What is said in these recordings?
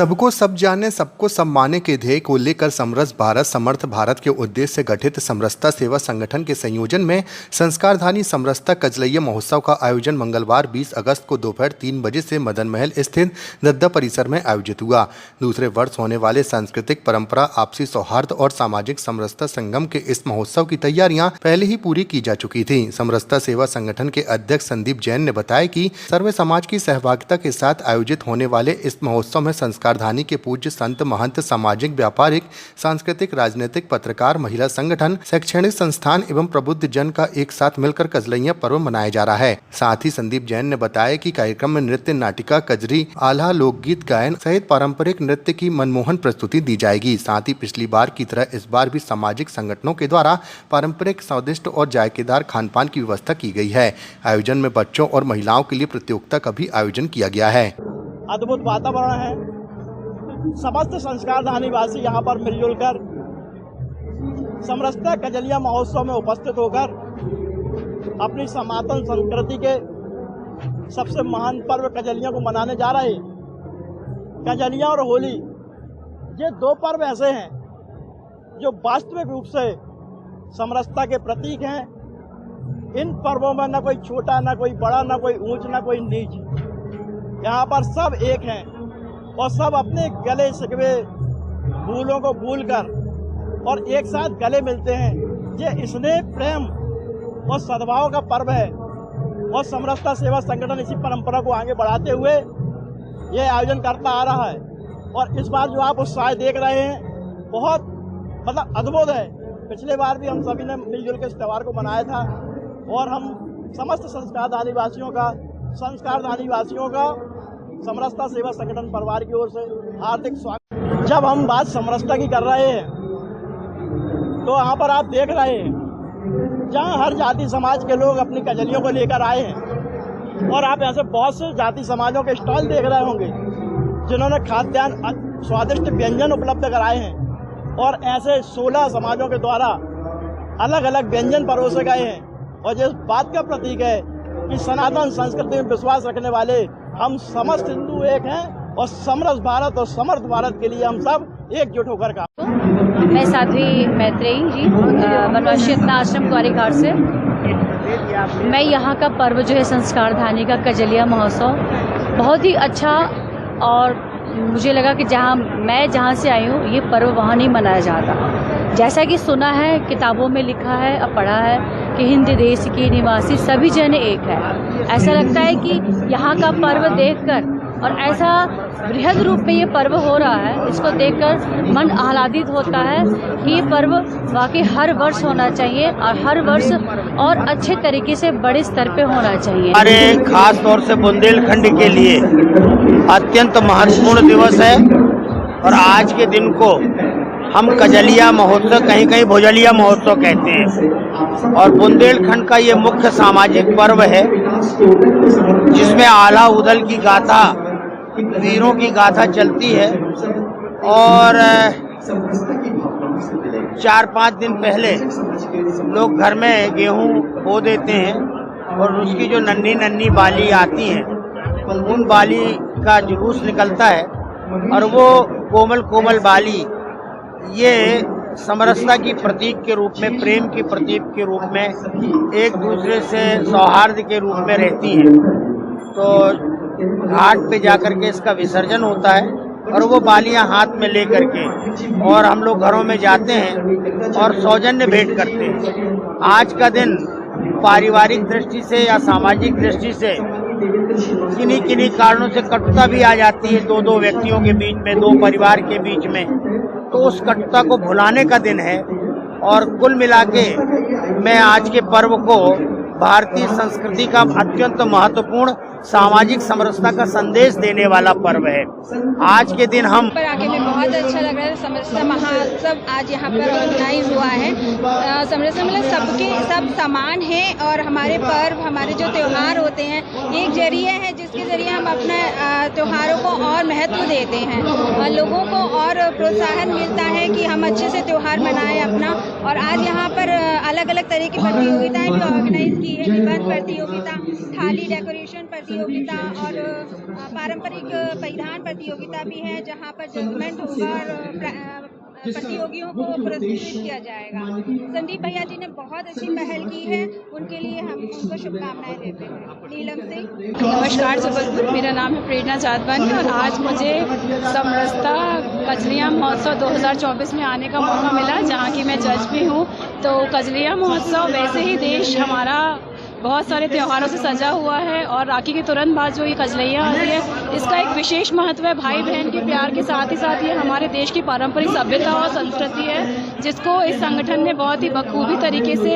सबको सब जाने सबको सब माने के ध्येय को लेकर समरस भारत समर्थ भारत के उद्देश्य से गठित समरसता सेवा संगठन के संयोजन में संस्कारधानी समरसता कजलैया महोत्सव का आयोजन मंगलवार 20 अगस्त को दोपहर 3 बजे से मदन महल स्थित दद्दा परिसर में आयोजित हुआ। दूसरे वर्ष होने वाले सांस्कृतिक परंपरा, आपसी सौहार्द और सामाजिक समरसता संगम के इस महोत्सव की तैयारियां पहले ही पूरी की जा चुकी थी। समरसता सेवा संगठन के अध्यक्ष संदीप जैन ने बताया कि सर्व समाज की सहभागिता के साथ आयोजित होने वाले इस महोत्सव में संस्कारधानी के पूज्य संत, महंत, सामाजिक, व्यापारिक, सांस्कृतिक, राजनीतिक, पत्रकार, महिला संगठन, शैक्षणिक संस्थान एवं प्रबुद्ध जन का एक साथ मिलकर कजलैया पर्व मनाया जा रहा है। साथ ही संदीप जैन ने बताया कि कार्यक्रम में नृत्य, नाटिका, कजरी, आल्हा, लोकगीत गायन सहित पारंपरिक नृत्य की मनमोहन प्रस्तुति दी जाएगी। साथ ही पिछली बार की तरह इस बार भी सामाजिक संगठनों के द्वारा पारंपरिक, स्वादिष्ट और जायकेदार खानपान की व्यवस्था की गई है। आयोजन में बच्चों और महिलाओं के लिए प्रतियोगिता का भी आयोजन किया गया है। अद्भुत वातावरण है। समस्त संस्कारधानी वासी यहाँ पर मिलजुल कर समरसता कजलिया महोत्सव में उपस्थित होकर अपनी सनातन संस्कृति के सबसे महान पर्व कजलिया को मनाने जा रहे हैं। कजलिया और होली ये दो पर्व ऐसे हैं जो वास्तविक रूप से समरसता के प्रतीक हैं। इन पर्वों में न कोई छोटा, न कोई बड़ा, न कोई ऊंच, न कोई नीच। यहाँ पर सब एक हैं और सब अपने गले शिकवे भूलों को भूलकर और एक साथ गले मिलते हैं। ये स्नेह, प्रेम और सद्भाव का पर्व है और समरसता सेवा संगठन इसी परंपरा को आगे बढ़ाते हुए ये आयोजन करता आ रहा है। और इस बार जो आप उत्साह देख रहे हैं बहुत अद्भुत है। पिछले बार भी हम सभी ने मिलजुल के इस त्यौहार को मनाया था और हम समस्त संस्कारधानी वासियों का समरसता सेवा संगठन परिवार की ओर से हार्दिक स्वागत। जब हम बात समरसता की कर रहे हैं तो यहाँ पर आप देख रहे हैं जहाँ हर जाति समाज के लोग अपनी कजलियों को लेकर आए हैं और आप ऐसे बहुत से जाति समाजों के स्टॉल देख रहे होंगे जिन्होंने खाद्यान्न, स्वादिष्ट व्यंजन उपलब्ध कराए हैं और ऐसे 16 समाजों के द्वारा अलग अलग व्यंजन परोसे गए हैं। और जिस बात का प्रतीक है कि सनातन संस्कृति में विश्वास रखने वाले हम समस्त हिंदू एक हैं और समरस भारत और समर्थ भारत के लिए हम सब एकजुट होकर काम। मैं साध्वी मैत्रेयी जी बनवासी आश्रम ग्वारीघाट से। मैं यहाँ का पर्व जो है संस्कारधानी का कजलिया महोत्सव बहुत ही अच्छा, और मुझे लगा कि जहाँ से आई हूँ ये पर्व वहाँ नहीं मनाया जाता। जैसा कि सुना है, किताबों में लिखा है और पढ़ा है कि हिंद देश के निवासी सभी जन एक है। ऐसा लगता है कि यहाँ का पर्व देखकर और ऐसा बृहद रूप में ये पर्व हो रहा है, इसको देखकर मन आह्लादित होता है कि ये पर्व वाकई हर वर्ष होना चाहिए और हर वर्ष और अच्छे तरीके से बड़े स्तर पे होना चाहिए। हमारे खास तौर से बुंदेलखंड के लिए अत्यंत महत्वपूर्ण दिवस है और आज के दिन को हम कजलिया महोत्सव, कहीं कहीं भोजलिया महोत्सव कहते हैं। और बुंदेलखंड का ये मुख्य सामाजिक पर्व है जिसमें आल्हा उदल की गाथा, वीरों की गाथा चलती है। और 4-5 दिन पहले लोग घर में गेहूं बो देते हैं और उसकी जो नन्ही नन्ही बाली आती हैं उन बाली का जुलूस निकलता है और वो कोमल कोमल बाली ये समरसता की प्रतीक के रूप में, प्रेम की प्रतीक के रूप में, एक दूसरे से सौहार्द के रूप में रहती हैं। तो घाट पे जाकर के इसका विसर्जन होता है और वो बालियां हाथ में ले करके और हम लोग घरों में जाते हैं और सौजन्य भेंट करते हैं। आज का दिन पारिवारिक दृष्टि से या सामाजिक दृष्टि से किन्हीं कारणों से कटुता भी आ जाती है दो व्यक्तियों के बीच में, दो परिवार के बीच में, तो उस कटुता को भुलाने का दिन है। और कुल मिला के मैं आज के पर्व को भारतीय संस्कृति का अत्यंत महत्वपूर्ण सामाजिक समरसता का संदेश देने वाला पर्व है। आज के दिन हम पर आके में बहुत अच्छा लग रहा है। समरसता महोत्सव आज यहाँ पर ऑर्गेनाइज हुआ है। समरसता मतलब सब समान है और हमारे पर्व, हमारे जो त्योहार होते हैं एक जरिया है जिसके जरिए हम अपने त्योहारों को और महत्व देते हैं और लोगों को और प्रोत्साहन मिलता है कि हम अच्छे से त्योहार मनाएं अपना। और आज यहाँ पर अलग अलग तरह की प्रतियोगिताएं भी ऑर्गेनाइज की है। निबंध प्रतियोगिता, थाली डेकोरेशन प्रतियोगिता और पारंपरिक परिधान प्रतियोगिता भी है, जहाँ पर जजमेंट होगा और प्रतियोगियों को पुरस्कृत किया जाएगा। संदीप भैया जी ने बहुत अच्छी पहल की है, उनके लिए हम उनको शुभकामनाएं देते हैं। नीलम सिंह। नमस्कार जबलपुर, मेरा नाम है प्रेरणा जादवानी और आज मुझे समरसता कजलियाँ महोत्सव 2024 में आने का मौका मिला, जहाँ की मैं जज भी हूँ। तो कजलियाँ महोत्सव वैसे ही देश हमारा बहुत सारे त्योहारों से सजा हुआ है और राखी के तुरंत बाद जो ये कजलियाँ आती है, इसका एक विशेष महत्व है। भाई बहन के प्यार के साथ ही साथ ये हमारे देश की पारंपरिक सभ्यता और संस्कृति है, जिसको इस संगठन ने बहुत ही बखूबी तरीके से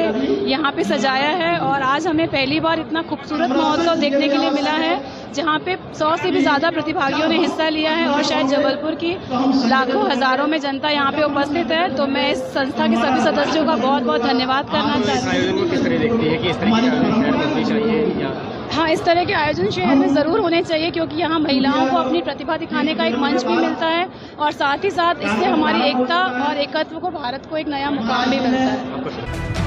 यहाँ पे सजाया है। और आज हमें पहली बार इतना खूबसूरत महोत्सव देखने के लिए मिला है, जहाँ पे 100 से भी ज़्यादा प्रतिभागियों ने हिस्सा लिया है और शायद जबलपुर की लाखों हज़ारों में जनता यहाँ पे उपस्थित है। तो मैं इस संस्था के सभी सदस्यों का बहुत बहुत धन्यवाद करना चाहती हूँ। हाँ, इस तरह के आयोजन शहर में ज़रूर होने चाहिए, क्योंकि यहाँ महिलाओं को अपनी प्रतिभा दिखाने का एक मंच भी मिलता है और साथ ही साथ इससे हमारी एकता और एकत्व को, भारत को एक नया मुकाम भी मिलता है।